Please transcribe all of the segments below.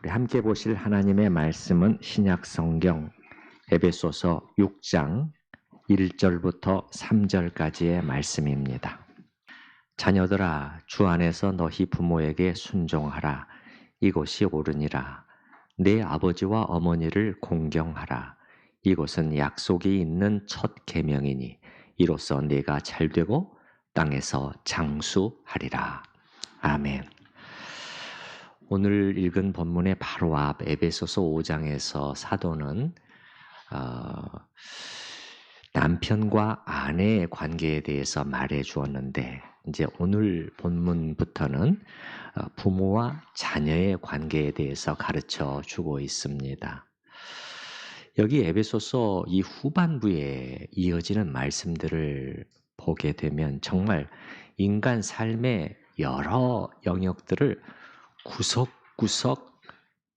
우리 함께 보실 하나님의 말씀은 신약성경 에베소서 6장 1절부터 3절까지의 말씀입니다. 자녀들아, 주 안에서 너희 부모에게 순종하라. 이것이 옳으니라. 내 아버지와 어머니를 공경하라. 이것은 약속이 있는 첫 계명이니 이로써 네가 잘되고 땅에서 장수하리라. 아멘. 오늘 읽은 본문의 바로 앞 에베소서 5장에서 사도는 남편과 아내의 관계에 대해서 말해 주었는데, 이제 오늘 본문부터는 부모와 자녀의 관계에 대해서 가르쳐 주고 있습니다. 여기 에베소서 이 후반부에 이어지는 말씀들을 보게 되면 정말 인간 삶의 여러 영역들을 구석구석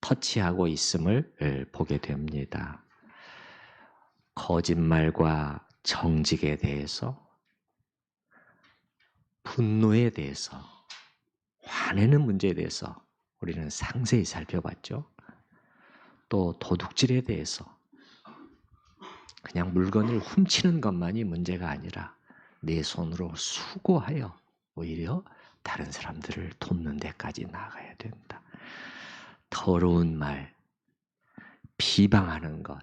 터치하고 있음을 보게 됩니다. 거짓말과 정직에 대해서, 분노에 대해서, 화내는 문제에 대해서 우리는 상세히 살펴봤죠. 또 도둑질에 대해서, 그냥 물건을 훔치는 것만이 문제가 아니라 내 손으로 수고하여 오히려 다른 사람들을 돕는 데까지 나아가야 된다. 더러운 말, 비방하는 것,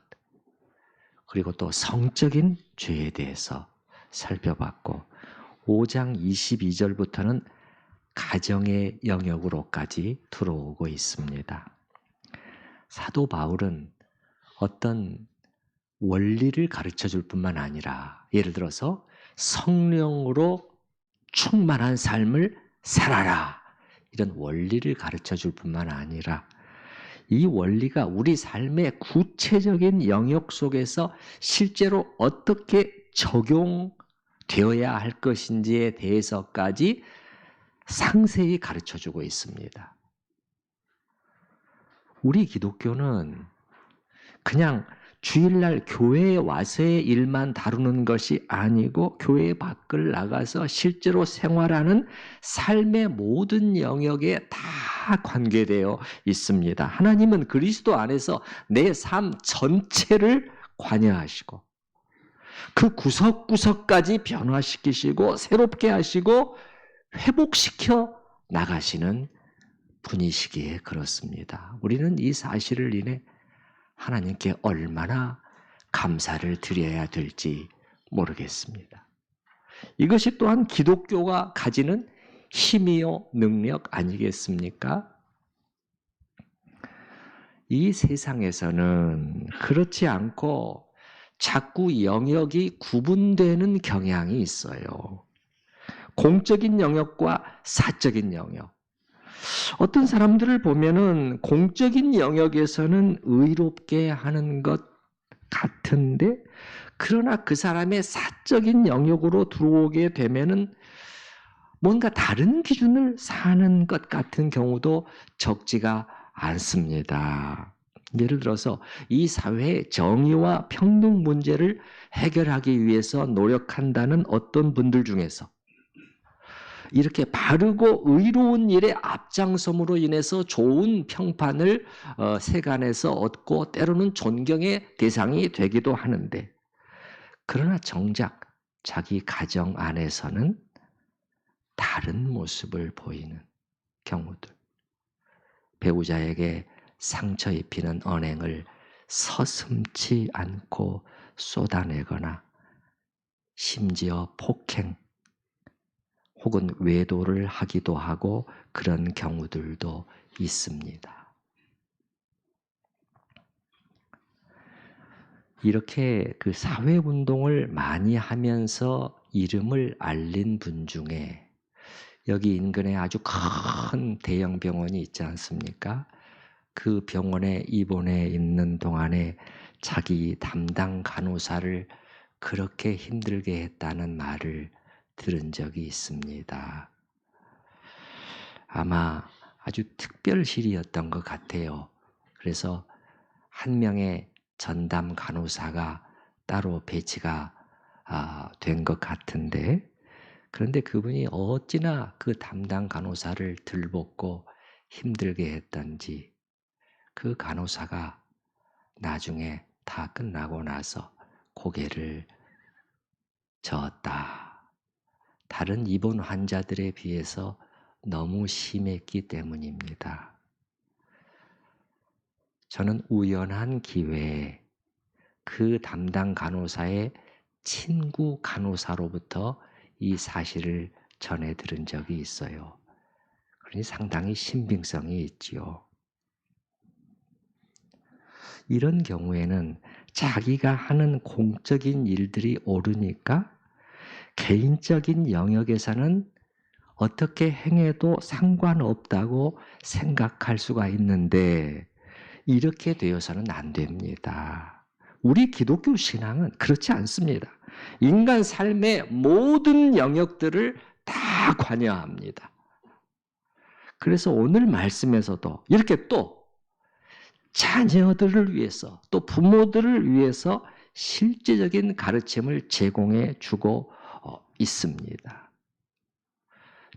그리고 또 성적인 죄에 대해서 살펴봤고, 5장 22절부터는 가정의 영역으로까지 들어오고 있습니다. 사도 바울은 어떤 원리를 가르쳐 줄 뿐만 아니라, 예를 들어서 성령으로 충만한 삶을 살아라, 이런 원리를 가르쳐 줄 뿐만 아니라 이 원리가 우리 삶의 구체적인 영역 속에서 실제로 어떻게 적용되어야 할 것인지에 대해서까지 상세히 가르쳐 주고 있습니다. 우리 기독교는 그냥 주일날 교회에 와서의 일만 다루는 것이 아니고 교회 밖을 나가서 실제로 생활하는 삶의 모든 영역에 다 관계되어 있습니다. 하나님은 그리스도 안에서 내 삶 전체를 관여하시고 그 구석구석까지 변화시키시고 새롭게 하시고 회복시켜 나가시는 분이시기에 그렇습니다. 우리는 이 사실을 인해 하나님께 얼마나 감사를 드려야 될지 모르겠습니다. 이것이 또한 기독교가 가지는 힘이요 능력 아니겠습니까? 이 세상에서는 그렇지 않고 자꾸 영역이 구분되는 경향이 있어요. 공적인 영역과 사적인 영역. 어떤 사람들을 보면은 공적인 영역에서는 의롭게 하는 것 같은데, 그러나 그 사람의 사적인 영역으로 들어오게 되면은 뭔가 다른 기준을 사는 것 같은 경우도 적지가 않습니다. 예를 들어서 이 사회의 정의와 평등 문제를 해결하기 위해서 노력한다는 어떤 분들 중에서 이렇게 바르고 의로운 일에 앞장섬으로 인해서 좋은 평판을 세간에서 얻고 때로는 존경의 대상이 되기도 하는데, 그러나 정작 자기 가정 안에서는 다른 모습을 보이는 경우들, 배우자에게 상처 입히는 언행을 서슴지 않고 쏟아내거나 심지어 폭행 혹은 외도를 하기도 하고 그런 경우들도 있습니다. 이렇게 그 사회운동을 많이 하면서 이름을 알린 분 중에 여기 인근에 아주 큰 대형 병원이 있지 않습니까? 그 병원에 입원해 있는 동안에 자기 담당 간호사를 그렇게 힘들게 했다는 말을 들은 적이 있습니다. 아마 아주 특별실이었던 것 같아요. 그래서 한 명의 전담 간호사가 따로 배치가 된 것 같은데, 그런데 그분이 어찌나 그 담당 간호사를 들볶고 힘들게 했던지 그 간호사가 나중에 다 끝나고 나서 고개를 저었다. 다른 입원 환자들에 비해서 너무 심했기 때문입니다. 저는 우연한 기회에 그 담당 간호사의 친구 간호사로부터 이 사실을 전해 들은 적이 있어요. 그러니 상당히 신빙성이 있지요. 이런 경우에는 자기가 하는 공적인 일들이 옳으니까 개인적인 영역에서는 어떻게 행해도 상관없다고 생각할 수가 있는데 이렇게 되어서는 안 됩니다. 우리 기독교 신앙은 그렇지 않습니다. 인간 삶의 모든 영역들을 다 관여합니다. 그래서 오늘 말씀에서도 이렇게 또 자녀들을 위해서 또 부모들을 위해서 실제적인 가르침을 제공해 주고 있습니다.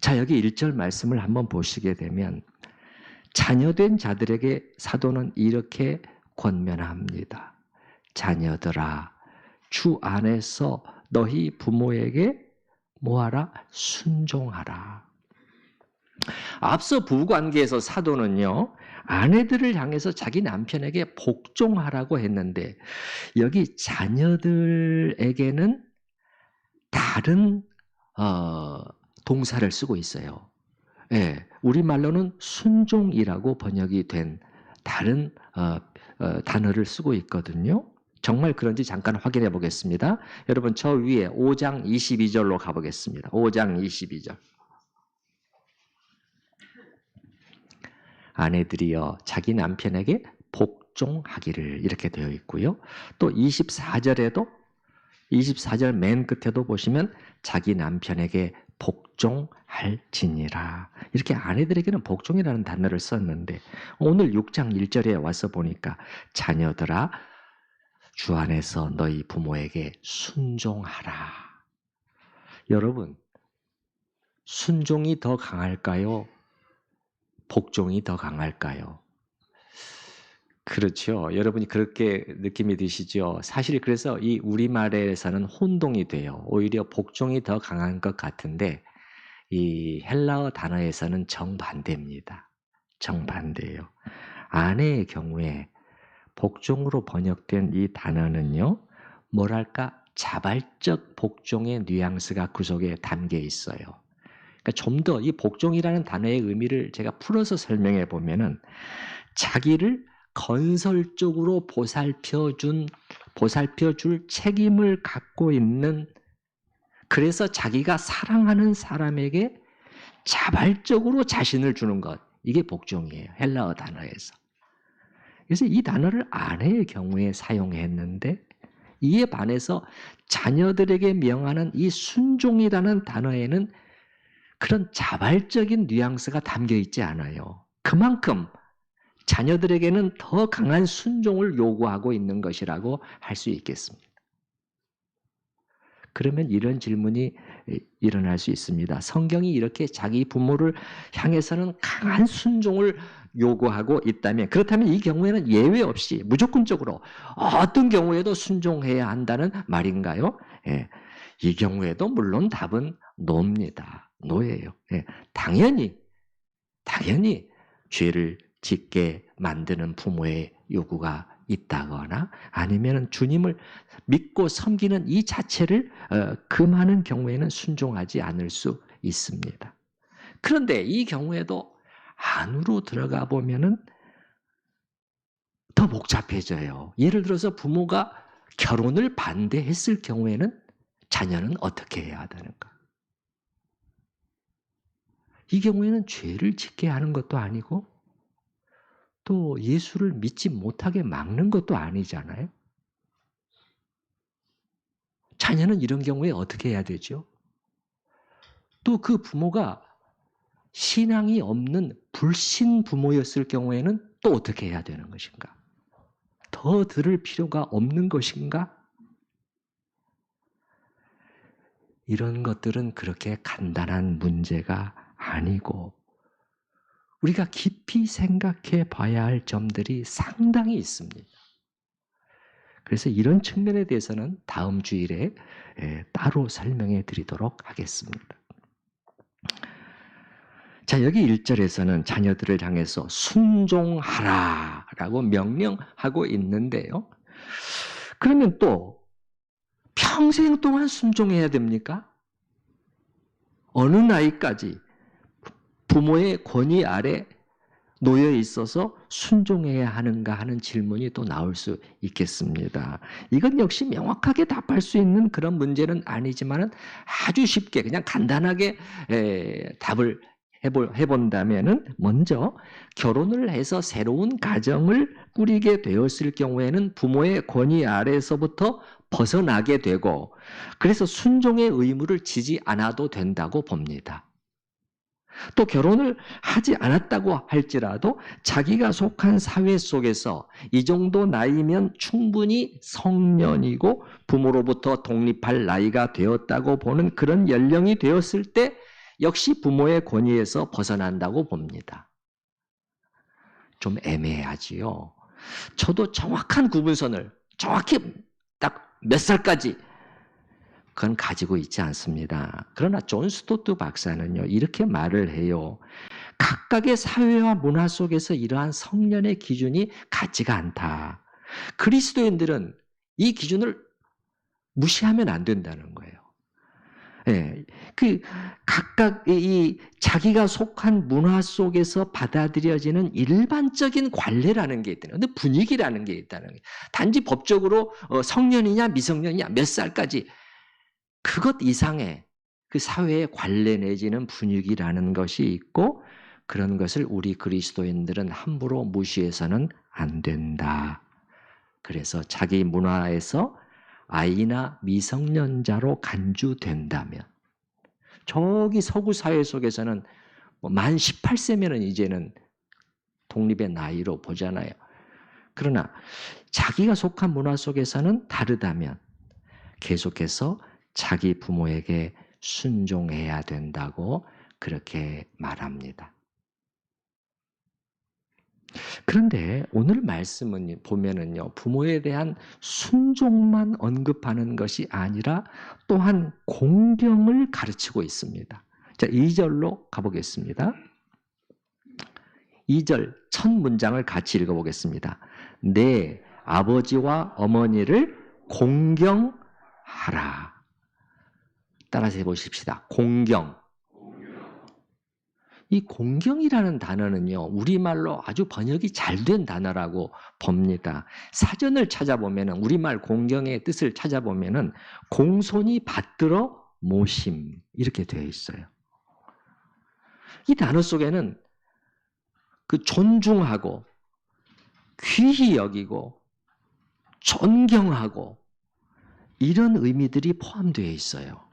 자, 여기 1절 말씀을 한번 보시게 되면 자녀된 자들에게 사도는 이렇게 권면합니다. 자녀들아, 주 안에서 너희 부모에게 뭐하라? 순종하라. 앞서 부부관계에서 사도는요, 아내들을 향해서 자기 남편에게 복종하라고 했는데 여기 자녀들에게는 다른 동사를 쓰고 있어요. 예, 우리말로는 순종이라고 번역이 된 다른 단어를 쓰고 있거든요. 정말 그런지 잠깐 확인해 보겠습니다. 여러분 저 위에 5장 22절로 가보겠습니다. 5장 22절. 아내들이여 자기 남편에게 복종하기를 이렇게 되어 있고요. 또 24절에도 24절 맨 끝에도 보시면 자기 남편에게 복종할지니라. 이렇게 아내들에게는 복종이라는 단어를 썼는데 오늘 6장 1절에 와서 보니까 자녀들아 주 안에서 너희 부모에게 순종하라. 여러분 순종이 더 강할까요? 복종이 더 강할까요? 그렇죠. 여러분이 그렇게 느낌이 드시죠? 사실 그래서 이 우리말에서는 혼동이 돼요. 오히려 복종이 더 강한 것 같은데 이 헬라어 단어에서는 정반대입니다. 정반대예요. 아내의 경우에 복종으로 번역된 이 단어는요. 뭐랄까 자발적 복종의 뉘앙스가 그 속에 담겨 있어요. 그러니까 좀 더 이 복종이라는 단어의 의미를 제가 풀어서 설명해 보면은 자기를 건설적으로 보살펴줄 책임을 갖고 있는, 그래서 자기가 사랑하는 사람에게 자발적으로 자신을 주는 것, 이게 복종이에요. 헬라어 단어에서. 그래서 이 단어를 아내의 경우에 사용했는데 이에 반해서 자녀들에게 명하는 이 순종이라는 단어에는 그런 자발적인 뉘앙스가 담겨 있지 않아요. 그만큼 자녀들에게는 더 강한 순종을 요구하고 있는 것이라고 할 수 있겠습니다. 그러면 이런 질문이 일어날 수 있습니다. 성경이 이렇게 자기 부모를 향해서는 강한 순종을 요구하고 있다면, 그렇다면 이 경우에는 예외 없이 무조건적으로 어떤 경우에도 순종해야 한다는 말인가요? 예, 이 경우에도 물론 답은 노입니다. 노예요. 예, 당연히 죄를 짓게 만드는 부모의 요구가 있다거나 아니면 주님을 믿고 섬기는 이 자체를 금하는 경우에는 순종하지 않을 수 있습니다. 그런데 이 경우에도 안으로 들어가 보면은 더 복잡해져요. 예를 들어서 부모가 결혼을 반대했을 경우에는 자녀는 어떻게 해야 하는가? 이 경우에는 죄를 짓게 하는 것도 아니고 또 예수를 믿지 못하게 막는 것도 아니잖아요. 자녀는 이런 경우에 어떻게 해야 되죠? 또 그 부모가 신앙이 없는 불신 부모였을 경우에는 또 어떻게 해야 되는 것인가? 더 들을 필요가 없는 것인가? 이런 것들은 그렇게 간단한 문제가 아니고 우리가 깊이 생각해 봐야 할 점들이 상당히 있습니다. 그래서 이런 측면에 대해서는 다음 주일에 따로 설명해 드리도록 하겠습니다. 자, 여기 1절에서는 자녀들을 향해서 순종하라 라고 명령하고 있는데요. 그러면 또 평생 동안 순종해야 됩니까? 어느 나이까지 부모의 권위 아래 놓여 있어서 순종해야 하는가 하는 질문이 또 나올 수 있겠습니다. 이건 역시 명확하게 답할 수 있는 그런 문제는 아니지만 아주 쉽게 그냥 간단하게 답을 해본다면은 먼저 결혼을 해서 새로운 가정을 꾸리게 되었을 경우에는 부모의 권위 아래에서부터 벗어나게 되고 그래서 순종의 의무를 지지 않아도 된다고 봅니다. 또 결혼을 하지 않았다고 할지라도 자기가 속한 사회 속에서 이 정도 나이면 충분히 성년이고 부모로부터 독립할 나이가 되었다고 보는 그런 연령이 되었을 때 역시 부모의 권위에서 벗어난다고 봅니다. 좀 애매하지요. 저도 정확한 구분선을 정확히 딱 몇 살까지 그건 가지고 있지 않습니다. 그러나 존 스토트 박사는요, 이렇게 말을 해요. 각각의 사회와 문화 속에서 이러한 성년의 기준이 같지가 않다. 그리스도인들은 이 기준을 무시하면 안 된다는 거예요. 예, 각각 자기가 속한 문화 속에서 받아들여지는 일반적인 관례라는 게 있다는 거예요. 분위기라는 게 있다는 거예요. 단지 법적으로 성년이냐 미성년이냐 몇 살까지 그것 이상의 그 사회의 관례 내지는 분위기라는 것이 있고 그런 것을 우리 그리스도인들은 함부로 무시해서는 안 된다. 그래서 자기 문화에서 아이나 미성년자로 간주된다면 저기 서구 사회 속에서는 만 18세면은 이제는 독립의 나이로 보잖아요. 그러나 자기가 속한 문화 속에서는 다르다면 계속해서 자기 부모에게 순종해야 된다고 그렇게 말합니다. 그런데 오늘 말씀은 보면은요, 부모에 대한 순종만 언급하는 것이 아니라 또한 공경을 가르치고 있습니다. 자, 2절로 가보겠습니다. 2절 첫 문장을 같이 읽어보겠습니다. 내 아버지와 어머니를 공경하라. 따라서 해보십시다. 공경. 이 공경이라는 단어는요, 우리말로 아주 번역이 잘 된 단어라고 봅니다. 사전을 찾아보면, 우리말 공경의 뜻을 찾아보면, 공손히 받들어 모심, 이렇게 되어 있어요. 이 단어 속에는 그 존중하고, 귀히 여기고, 존경하고, 이런 의미들이 포함되어 있어요.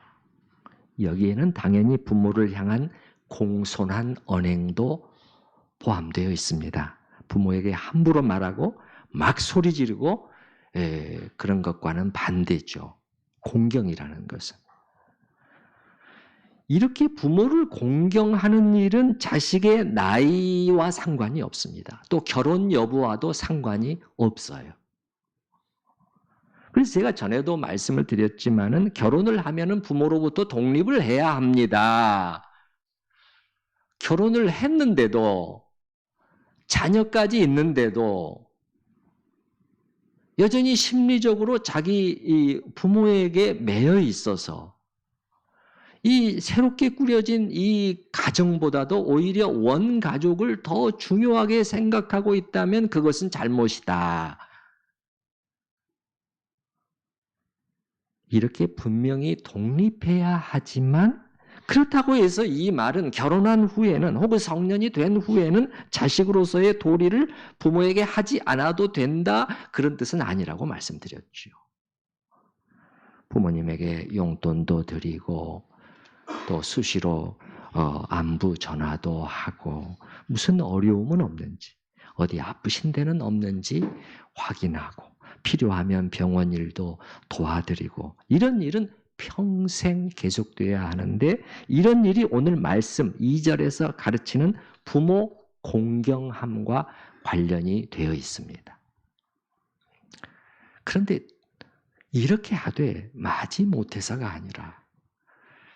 여기에는 당연히 부모를 향한 공손한 언행도 포함되어 있습니다. 부모에게 함부로 말하고 막 소리 지르고 그런 것과는 반대죠. 공경이라는 것은. 이렇게 부모를 공경하는 일은 자식의 나이와 상관이 없습니다. 또 결혼 여부와도 상관이 없어요. 그래서 제가 전에도 말씀을 드렸지만은 결혼을 하면은 부모로부터 독립을 해야 합니다. 결혼을 했는데도 자녀까지 있는데도 여전히 심리적으로 자기 부모에게 매여 있어서 이 새롭게 꾸려진 이 가정보다도 오히려 원가족을 더 중요하게 생각하고 있다면 그것은 잘못이다. 이렇게 분명히 독립해야 하지만 그렇다고 해서 이 말은 결혼한 후에는 혹은 성년이 된 후에는 자식으로서의 도리를 부모에게 하지 않아도 된다 그런 뜻은 아니라고 말씀드렸죠. 부모님에게 용돈도 드리고 또 수시로 안부 전화도 하고 무슨 어려움은 없는지 어디 아프신 데는 없는지 확인하고 필요하면 병원 일도 도와드리고 이런 일은 평생 계속돼야 하는데 이런 일이 오늘 말씀 2절에서 가르치는 부모 공경함과 관련이 되어 있습니다. 그런데 이렇게 하되 마지못해서가 아니라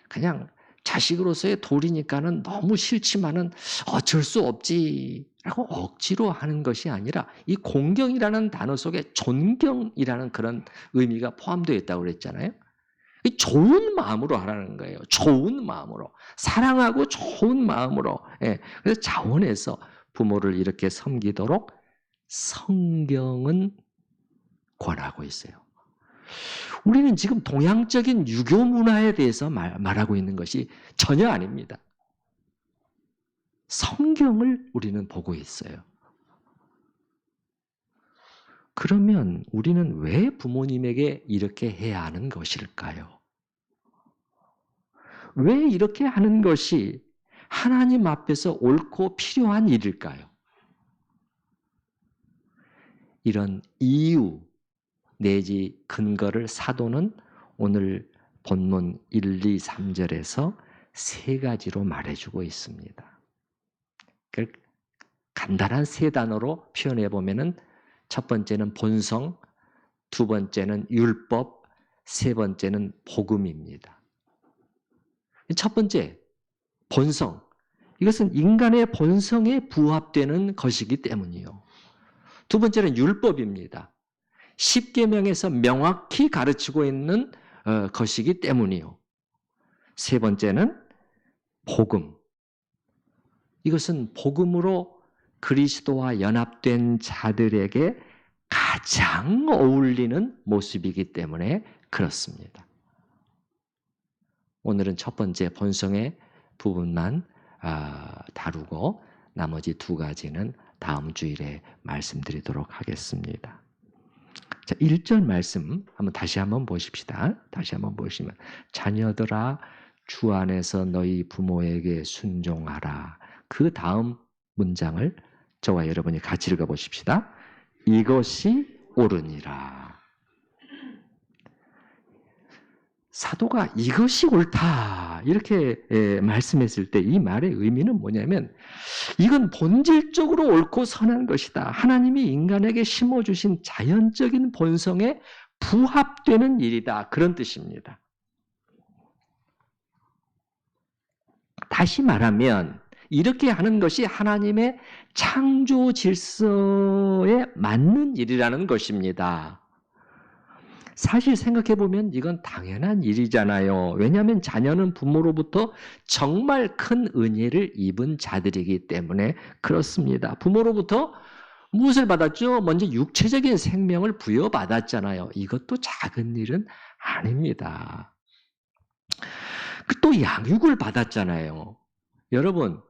그냥 자식으로서의 도리니까는 너무 싫지만은 어쩔 수 없지라고 억지로 하는 것이 아니라 이 공경이라는 단어 속에 존경이라는 그런 의미가 포함되어 있다고 그랬잖아요. 좋은 마음으로 하라는 거예요. 좋은 마음으로. 사랑하고 좋은 마음으로. 예. 그래서 자원해서 부모를 이렇게 섬기도록 성경은 권하고 있어요. 우리는 지금 동양적인 유교 문화에 대해서 말하고 있는 것이 전혀 아닙니다. 성경을 우리는 보고 있어요. 그러면 우리는 왜 부모님에게 이렇게 해야 하는 것일까요? 왜 이렇게 하는 것이 하나님 앞에서 옳고 필요한 일일까요? 이런 이유 내지 근거를 사도는 오늘 본문 1, 2, 3절에서 세 가지로 말해주고 있습니다. 간단한 세 단어로 표현해 보면은 첫 번째는 본성, 두 번째는 율법, 세 번째는 복음입니다. 첫 번째, 본성. 이것은 인간의 본성에 부합되는 것이기 때문이요. 두 번째는 율법입니다. 십계명에서 명확히 가르치고 있는 것이기 때문이요. 세 번째는 복음. 이것은 복음으로 그리스도와 연합된 자들에게 가장 어울리는 모습이기 때문에 그렇습니다. 오늘은 첫 번째 본성의 부분만 다루고 나머지 두 가지는 다음 주일에 말씀드리도록 하겠습니다. 자, 1절 말씀 다시 한번 보십시다. 다시 한번 보시면 자녀들아 주 안에서 너희 부모에게 순종하라. 그 다음 문장을 저와 여러분이 같이 읽어보십시다. 이것이 옳으니라. 사도가 이것이 옳다 이렇게 말씀했을 때 이 말의 의미는 뭐냐면 이건 본질적으로 옳고 선한 것이다. 하나님이 인간에게 심어주신 자연적인 본성에 부합되는 일이다. 그런 뜻입니다. 다시 말하면 이렇게 하는 것이 하나님의 창조 질서에 맞는 일이라는 것입니다. 사실 생각해보면 이건 당연한 일이잖아요. 왜냐하면 자녀는 부모로부터 정말 큰 은혜를 입은 자들이기 때문에 그렇습니다. 부모로부터 무엇을 받았죠? 먼저 육체적인 생명을 부여받았잖아요. 이것도 작은 일은 아닙니다. 또 양육을 받았잖아요. 여러분,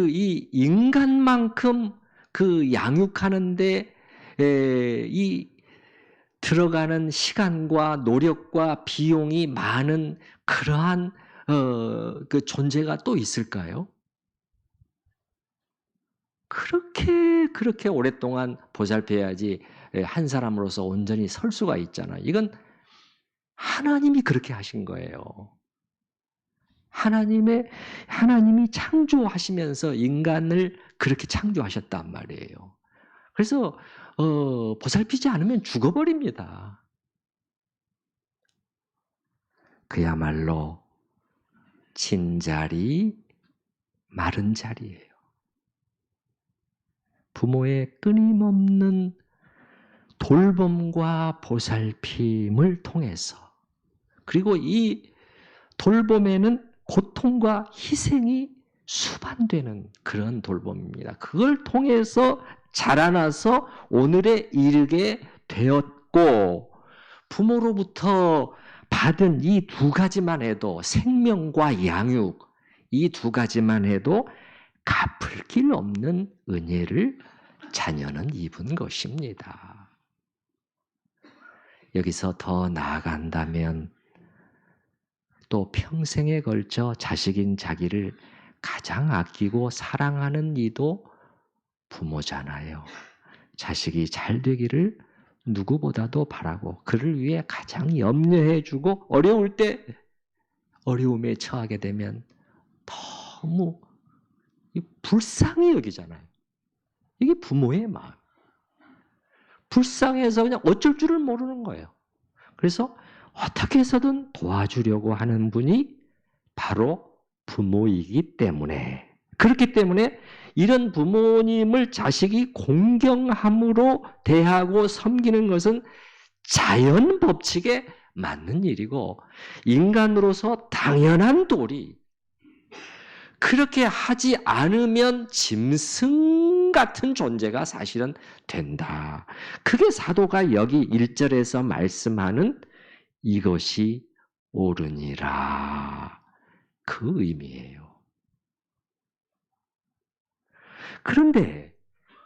이 인간만큼 그 양육하는데 이 들어가는 시간과 노력과 비용이 많은 그러한 그 존재가 또 있을까요? 그렇게 오랫동안 보살펴야지 한 사람으로서 온전히 설 수가 있잖아요. 이건 하나님이 그렇게 하신 거예요. 하나님이 창조하시면서 인간을 그렇게 창조하셨단 말이에요. 그래서 보살피지 않으면 죽어버립니다. 그야말로 진자리, 마른 자리예요. 부모의 끊임없는 돌봄과 보살핌을 통해서 그리고 이 돌봄에는 고통과 희생이 수반되는 그런 돌봄입니다. 그걸 통해서 자라나서 오늘에 이르게 되었고 부모로부터 받은 이 두 가지만 해도 생명과 양육 이 두 가지만 해도 갚을 길 없는 은혜를 자녀는 입은 것입니다. 여기서 더 나아간다면 또 평생에 걸쳐 자식인 자기를 가장 아끼고 사랑하는 이도 부모잖아요. 자식이 잘 되기를 누구보다도 바라고 그를 위해 가장 염려해주고 어려울 때 어려움에 처하게 되면 너무 불쌍히 여기잖아요. 이게 부모의 마음. 불쌍해서 그냥 어쩔 줄을 모르는 거예요. 그래서 어떻게 해서든 도와주려고 하는 분이 바로 부모이기 때문에, 그렇기 때문에 이런 부모님을 자식이 공경함으로 대하고 섬기는 것은 자연 법칙에 맞는 일이고 인간으로서 당연한 도리, 그렇게 하지 않으면 짐승 같은 존재가 사실은 된다. 그게 사도가 여기 1절에서 말씀하는 이것이 옳으니라, 그 의미예요. 그런데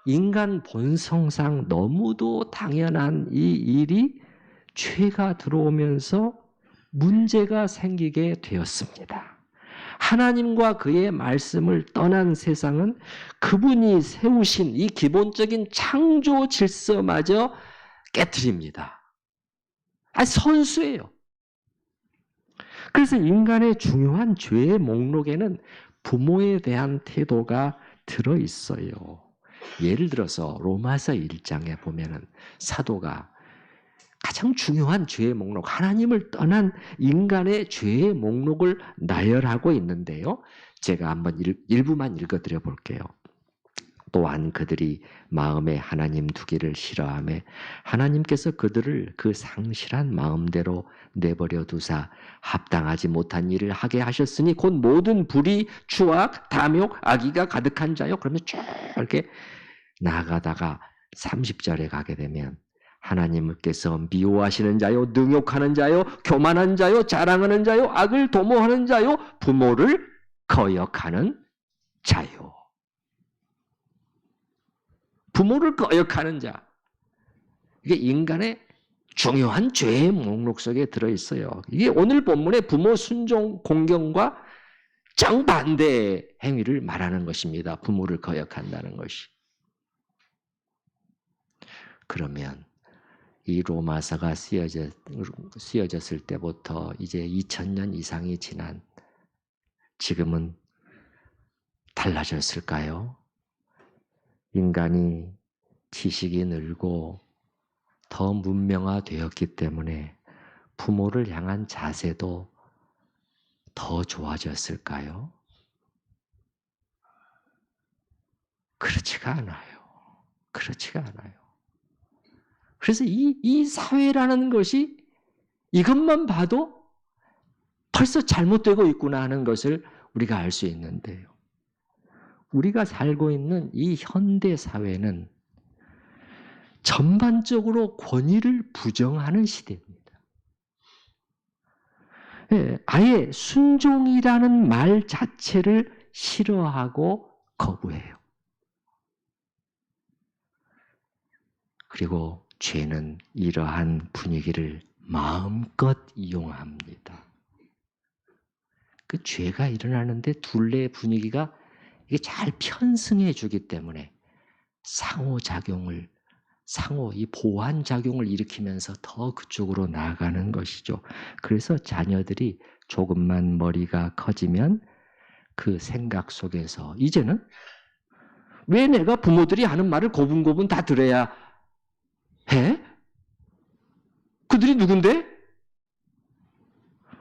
인간 본성상 너무도 당연한 이 일이 죄가 들어오면서 문제가 생기게 되었습니다. 하나님과 그의 말씀을 떠난 세상은 그분이 세우신 이 기본적인 창조 질서마저 깨트립니다. 선수예요. 그래서 인간의 중요한 죄의 목록에는 부모에 대한 태도가 들어있어요. 예를 들어서 로마서 1장에 보면은 사도가 가장 중요한 죄의 목록, 하나님을 떠난 인간의 죄의 목록을 나열하고 있는데요. 제가 한번 일부만 읽어드려 볼게요. 또한 그들이 마음에 하나님 두기를 싫어하며 하나님께서 그들을 그 상실한 마음대로 내버려 두사 합당하지 못한 일을 하게 하셨으니 곧 모든 불의, 추악, 탐욕, 악의가 가득한 자요. 그러면 쭉 이렇게 나아가다가 30절에 가게 되면 하나님께서 미워하시는 자요, 능욕하는 자요, 교만한 자요, 자랑하는 자요, 악을 도모하는 자요, 부모를 거역하는 자요. 부모를 거역하는 자. 이게 인간의 중요한 죄의 목록 속에 들어있어요. 이게 오늘 본문의 부모 순종 공경과 정반대의 행위를 말하는 것입니다. 부모를 거역한다는 것이. 그러면 이 로마서가 쓰여졌을 때부터 이제 2000년 이상이 지난 지금은 달라졌을까요? 인간이 지식이 늘고 더 문명화되었기 때문에 부모를 향한 자세도 더 좋아졌을까요? 그렇지가 않아요. 그렇지가 않아요. 그래서 이 사회라는 것이 이것만 봐도 벌써 잘못되고 있구나 하는 것을 우리가 알 수 있는데요. 우리가 살고 있는 이 현대 사회는 전반적으로 권위를 부정하는 시대입니다. 아예 순종이라는 말 자체를 싫어하고 거부해요. 그리고 죄는 이러한 분위기를 마음껏 이용합니다. 그 죄가 일어나는데 둘레의 분위기가 이게 잘 편승해 주기 때문에 이 보완작용을 일으키면서 더 그쪽으로 나아가는 것이죠. 그래서 자녀들이 조금만 머리가 커지면 그 생각 속에서 이제는 왜 내가 부모들이 하는 말을 고분고분 다 들어야 해? 그들이 누군데?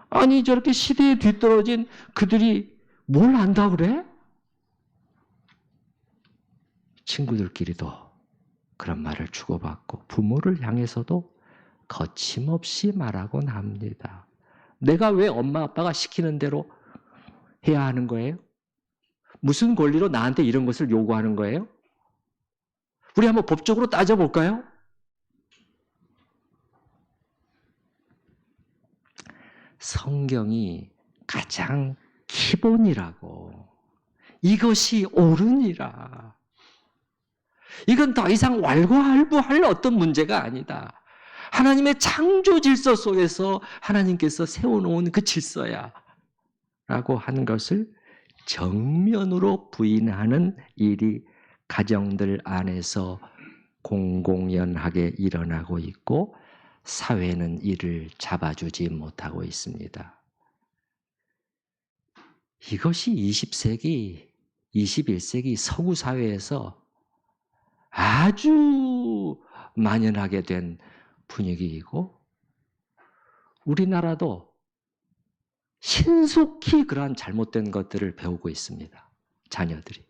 아니 저렇게 시대에 뒤떨어진 그들이 뭘 안다 그래? 친구들끼리도 그런 말을 주고받고 부모를 향해서도 거침없이 말하곤 합니다. 내가 왜 엄마 아빠가 시키는 대로 해야 하는 거예요? 무슨 권리로 나한테 이런 것을 요구하는 거예요? 우리 한번 법적으로 따져볼까요? 성경이 가장 기본이라고, 이것이 옳으니라. 이건 더 이상 왈가왈부할 어떤 문제가 아니다. 하나님의 창조 질서 속에서 하나님께서 세워놓은 그 질서야 라고 하는 것을 정면으로 부인하는 일이 가정들 안에서 공공연하게 일어나고 있고 사회는 이를 잡아주지 못하고 있습니다. 이것이 20세기 21세기 서구 사회에서 아주 만연하게 된 분위기이고 우리나라도 신속히 그러한 잘못된 것들을 배우고 있습니다. 자녀들이.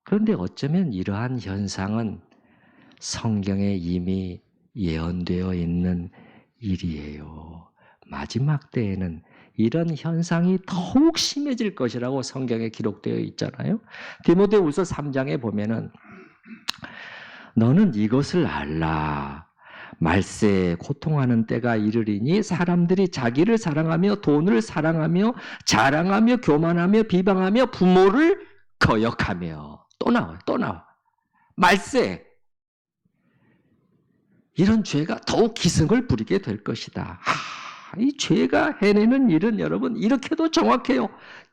그런데 어쩌면 이러한 현상은 성경에 이미 예언되어 있는 일이에요. 마지막 때에는 이런 현상이 더욱 심해질 것이라고 성경에 기록되어 있잖아요. 디모데후서 3장에 보면은 너는 이것을 알라. 말세에 고통하는 때가 이르리니 사람들이 자기를 사랑하며 돈을 사랑하며 자랑하며 교만하며 비방하며 부모를 거역하며 또 나와. 말세. 이런 죄가 더욱 기승을 부리게 될 것이다. 이 죄가 해내는 일은 여러분 이렇게도 정확해요.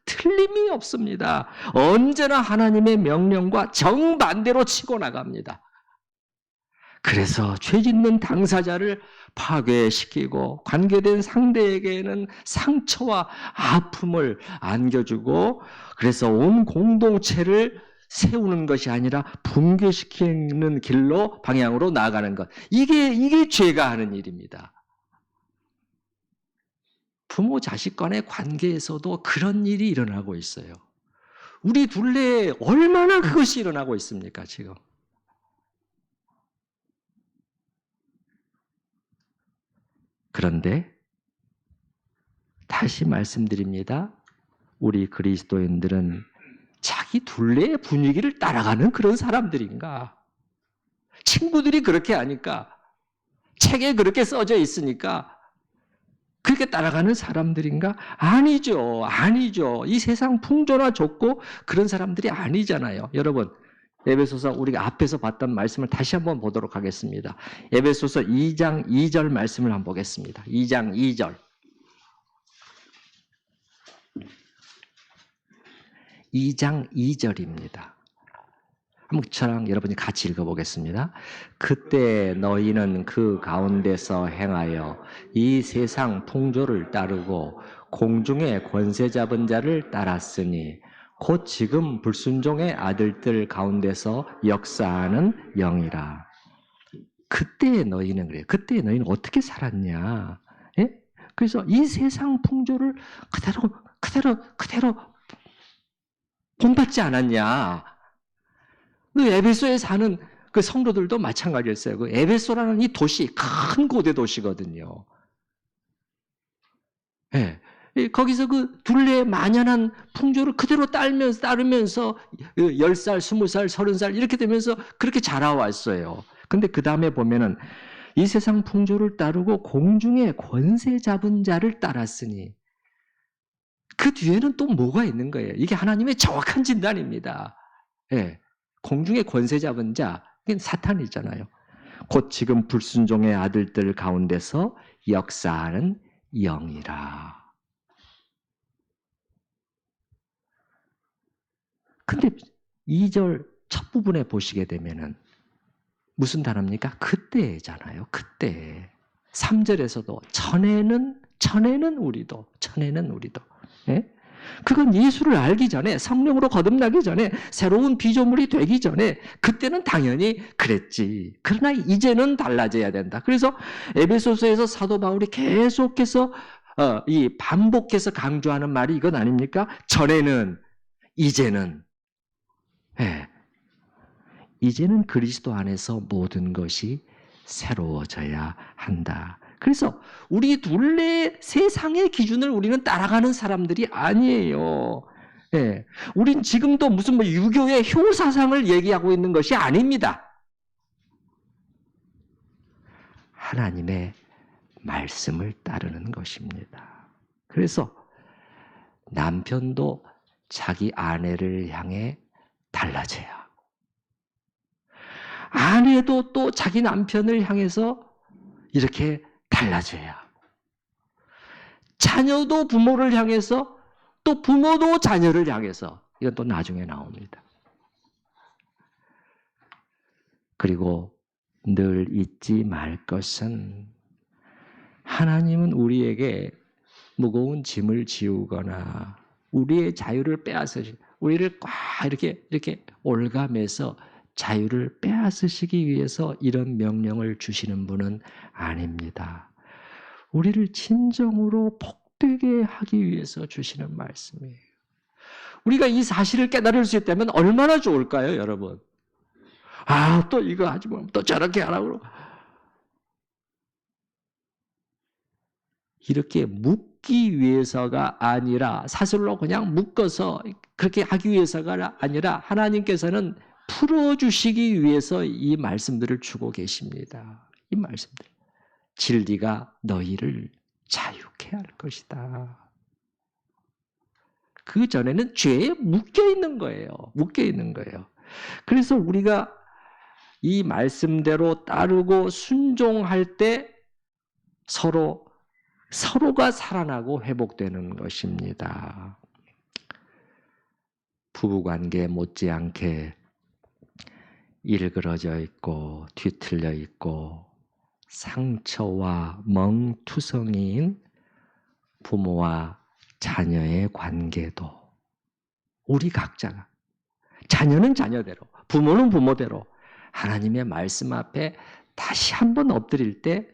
틀림이 없습니다. 언제나 하나님의 명령과 정반대로 치고 나갑니다. 그래서 죄 짓는 당사자를 파괴시키고 관계된 상대에게는 상처와 아픔을 안겨주고 그래서 온 공동체를 세우는 것이 아니라 붕괴시키는 길로 방향으로 나아가는 것. 이게 죄가 하는 일입니다. 부모 자식 간의 관계에서도 그런 일이 일어나고 있어요. 우리 둘레에 얼마나 그것이 일어나고 있습니까, 지금? 그런데 다시 말씀드립니다. 우리 그리스도인들은 자기 둘레의 분위기를 따라가는 그런 사람들인가? 친구들이 그렇게 하니까, 책에 그렇게 써져 있으니까 그렇게 따라가는 사람들인가? 아니죠. 이 세상 풍조나 좁고 그런 사람들이 아니잖아요. 여러분, 에베소서 우리가 앞에서 봤던 말씀을 다시 한번 보도록 하겠습니다. 에베소서 2장 2절 말씀을 한번 보겠습니다. 2장 2절. 2장 2절입니다. 한번 저랑 여러분이 같이 읽어보겠습니다. 그때 너희는 그 가운데서 행하여 이 세상 풍조를 따르고 공중의 권세 잡은 자를 따랐으니 곧 지금 불순종의 아들들 가운데서 역사하는 영이라. 그때 너희는 그래요. 그때 너희는 어떻게 살았냐? 예? 그래서 이 세상 풍조를 그대로 본받지 않았냐? 그 에베소에 사는 그 성도들도 마찬가지였어요. 그 에베소라는 이 도시, 큰 고대 도시거든요. 예. 거기서 그 둘레의 만연한 풍조를 그대로 따르면서 10살, 20살, 30살 이렇게 되면서 그렇게 자라왔어요. 근데 그 다음에 보면은 이 세상 풍조를 따르고 공중의 권세 잡은 자를 따랐으니 그 뒤에는 또 뭐가 있는 거예요? 이게 하나님의 정확한 진단입니다. 예. 공중의 권세 잡은 자, 이게 사탄이잖아요. 곧 지금 불순종의 아들들 가운데서 역사하는 영이라. 근데 2절 첫 부분에 보시게 되면은 무슨 단어입니까? 그때잖아요. 그때. 3절에서도 전에는 우리도. 예? 그건 예수를 알기 전에 성령으로 거듭나기 전에 새로운 피조물이 되기 전에 그때는 당연히 그랬지. 그러나 이제는 달라져야 된다. 그래서 에베소서에서 사도 바울이 계속해서 이 반복해서 강조하는 말이 이건 아닙니까? 전에는 이제는 예. 이제는 그리스도 안에서 모든 것이 새로워져야 한다. 그래서 우리 둘레 세상의 기준을 우리는 따라가는 사람들이 아니에요. 예. 우린 지금도 무슨 유교의 효사상을 얘기하고 있는 것이 아닙니다. 하나님의 말씀을 따르는 것입니다. 그래서 남편도 자기 아내를 향해 달라져야 하고 아내도 또 자기 남편을 향해서 이렇게 달라져야 하고 자녀도 부모를 향해서 또 부모도 자녀를 향해서 이건 또 나중에 나옵니다. 그리고 늘 잊지 말 것은 하나님은 우리에게 무거운 짐을 지우거나 우리의 자유를 빼앗으시, 우리를 꽉 이렇게 올가매서 자유를 빼앗으시기 위해서 이런 명령을 주시는 분은 아닙니다. 우리를 진정으로 복되게 하기 위해서 주시는 말씀이에요. 우리가 이 사실을 깨달을 수 있다면 얼마나 좋을까요, 여러분? 또 이거 하지 마, 또 저렇게 하라고. 이렇게 묶기 위해서가 아니라, 사슬로 그냥 묶어서 그렇게 하기 위해서가 아니라 하나님께서는 풀어주시기 위해서 이 말씀들을 주고 계십니다. 이 말씀들. 진리가 너희를 자유케 할 것이다. 그 전에는 죄에 묶여 있는 거예요. 묶여 있는 거예요. 그래서 우리가 이 말씀대로 따르고 순종할 때 서로가 살아나고 회복되는 것입니다. 부부관계 못지않게 일그러져 있고 뒤틀려 있고 상처와 멍투성이인 부모와 자녀의 관계도 우리 각자가, 자녀는 자녀대로, 부모는 부모대로 하나님의 말씀 앞에 다시 한번 엎드릴 때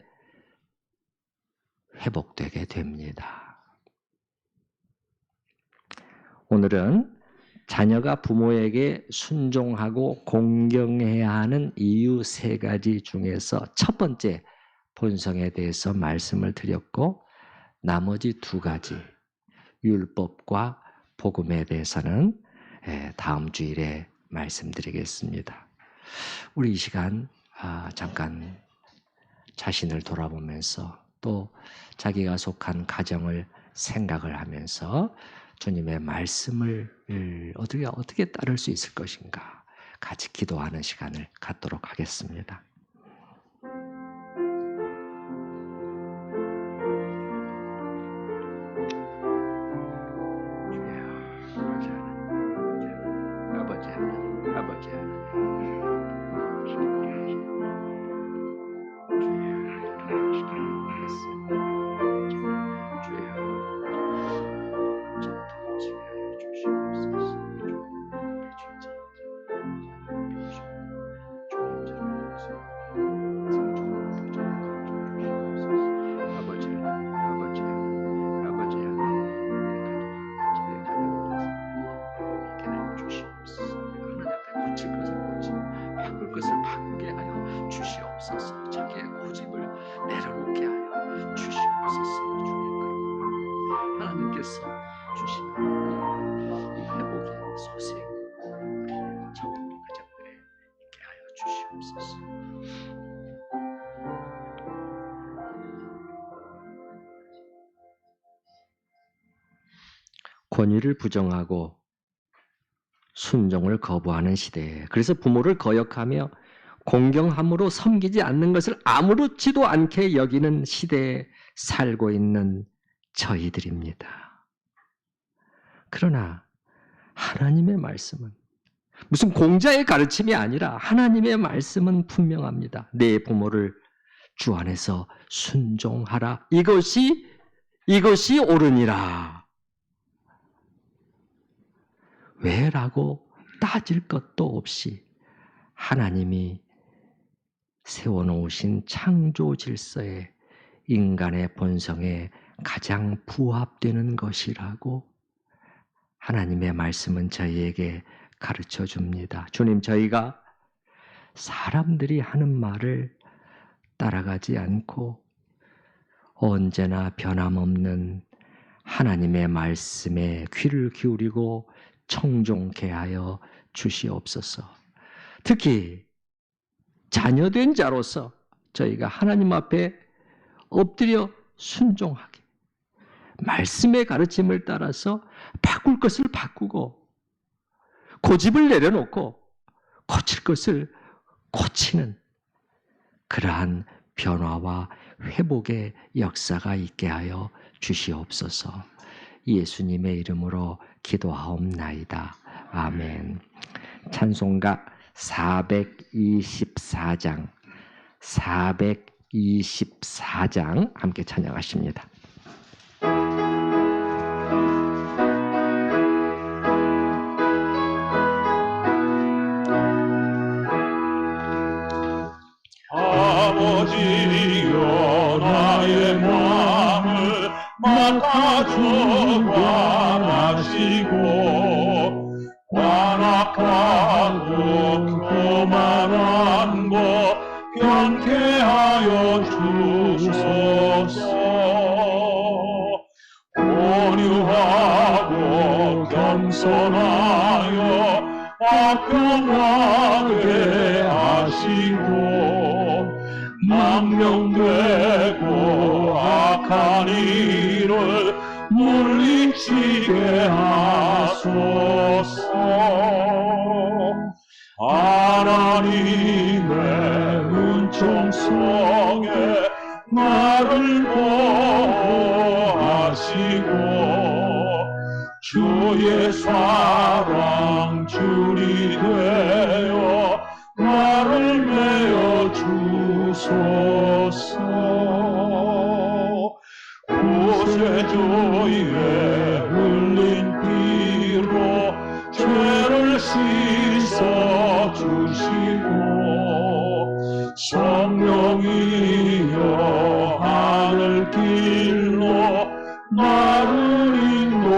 회복되게 됩니다. 오늘은 자녀가 부모에게 순종하고 공경해야 하는 이유 3가지 중에서 첫 번째 본성에 대해서 말씀을 드렸고, 나머지 2가지 율법과 복음에 대해서는 다음 주일에 말씀드리겠습니다. 우리 이 시간 잠깐 자신을 돌아보면서 또 자기가 속한 가정을 생각을 하면서 주님의 말씀을 어떻게 따를 수 있을 것인가 같이 기도하는 시간을 갖도록 하겠습니다. 아버지 하나님, 바꿀 것을 바꾸게 하여 주시옵소서. 자기의 고집을 내려놓게 하여 주시옵소서. 주님, 하나님께서 주시는 이 회복의 소생 우리 전 가정들에 있게 하여 주시옵소서. 권위를 부정하고 순종을 거부하는 시대에, 그래서 부모를 거역하며 공경함으로 섬기지 않는 것을 아무렇지도 않게 여기는 시대에 살고 있는 저희들입니다. 그러나 하나님의 말씀은 무슨 공자의 가르침이 아니라 하나님의 말씀은 분명합니다. 내 부모를 주 안에서 순종하라. 이것이 옳으니라. 왜라고 따질 것도 없이 하나님이 세워놓으신 창조 질서에 인간의 본성에 가장 부합되는 것이라고 하나님의 말씀은 저희에게 가르쳐 줍니다. 주님, 저희가 사람들이 하는 말을 따라가지 않고 언제나 변함없는 하나님의 말씀에 귀를 기울이고 청종케 하여 주시옵소서. 특히 자녀된 자로서 저희가 하나님 앞에 엎드려 순종하게, 말씀의 가르침을 따라서 바꿀 것을 바꾸고 고집을 내려놓고 고칠 것을 고치는 그러한 변화와 회복의 역사가 있게 하여 주시옵소서. 예수님의 이름으로 기도하옵나이다. 아멘. 찬송가 424장 함께 찬양하십니다. 아버지여 나의 마음을 맡아주고 관하시고 완악하고 교만한 것 변케하여 주소서. 온유하고 겸손하여 화평하게 하시고 망령되고 악한 일을 물리치게 하소서. 하나님의 은총성에 나를 보호하시고 주의 사랑 줄이 되어 나를 메어 주소서. 구세주의 흘린 피로 죄를 씻어 주시고 성령이여 하늘 길로 나를 인도하소서.